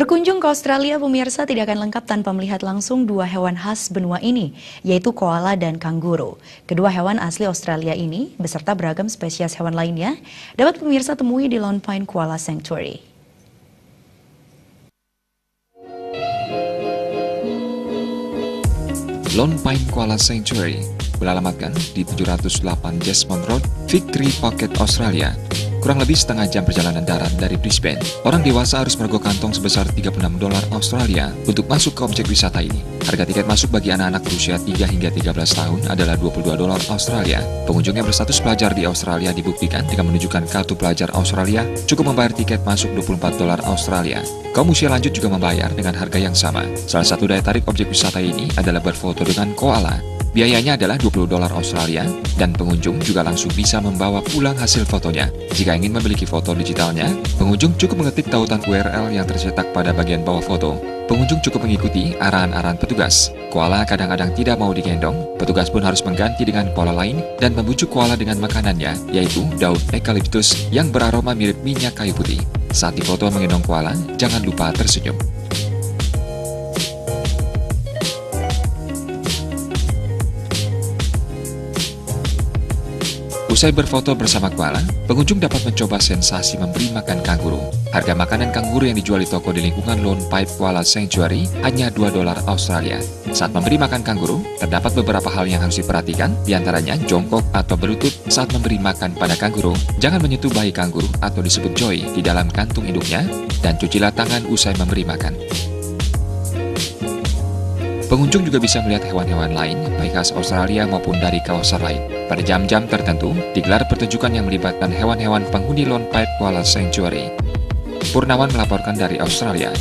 Berkunjung ke Australia, pemirsa tidak akan lengkap tanpa melihat langsung dua hewan khas benua ini, yaitu koala dan kanguru. Kedua hewan asli Australia ini, beserta beragam spesies hewan lainnya, dapat pemirsa temui di Lone Pine Koala Sanctuary. Lone Pine Koala Sanctuary beralamatkan di 708 Desmond Road, Victory Pocket, Australia. Kurang lebih setengah jam perjalanan darat dari Brisbane. Orang dewasa harus merogoh kantong sebesar $36 Australia untuk masuk ke objek wisata ini. Harga tiket masuk bagi anak-anak berusia 3 hingga 13 tahun adalah $22 Australia. Pengunjung yang berstatus pelajar di Australia dibuktikan dengan menunjukkan kartu pelajar Australia cukup membayar tiket masuk $24 Australia. Kaum usia lanjut juga membayar dengan harga yang sama. Salah satu daya tarik objek wisata ini adalah berfoto dengan koala. Biayanya adalah $20 Australia dan pengunjung juga langsung bisa membawa pulang hasil fotonya. Jika ingin memiliki foto digitalnya, pengunjung cukup mengetik tautan URL yang tercetak pada bagian bawah foto. Pengunjung cukup mengikuti arahan-arahan petugas. Koala kadang-kadang tidak mau digendong, petugas pun harus mengganti dengan pola lain dan membujuk koala dengan makanannya, yaitu daun eukaliptus yang beraroma mirip minyak kayu putih. Saat difoto menggendong koala, jangan lupa tersenyum. Usai berfoto bersama koala, pengunjung dapat mencoba sensasi memberi makan kanguru. Harga makanan kanguru yang dijual di toko di lingkungan Lone Pine Koala Sanctuary hanya $2 Australia. Saat memberi makan kanguru, terdapat beberapa hal yang harus diperhatikan, diantaranya jongkok atau berlutut saat memberi makan pada kanguru. Jangan menyentuh bayi kanguru atau disebut joy di dalam kantung induknya, dan cucilah tangan usai memberi makan. Pengunjung juga bisa melihat hewan-hewan lain, baik khas Australia maupun dari kawasan lain. Pada jam-jam tertentu, digelar pertunjukan yang melibatkan hewan-hewan penghuni Lone Pine Koala Sanctuary. Purnawan melaporkan dari Australia.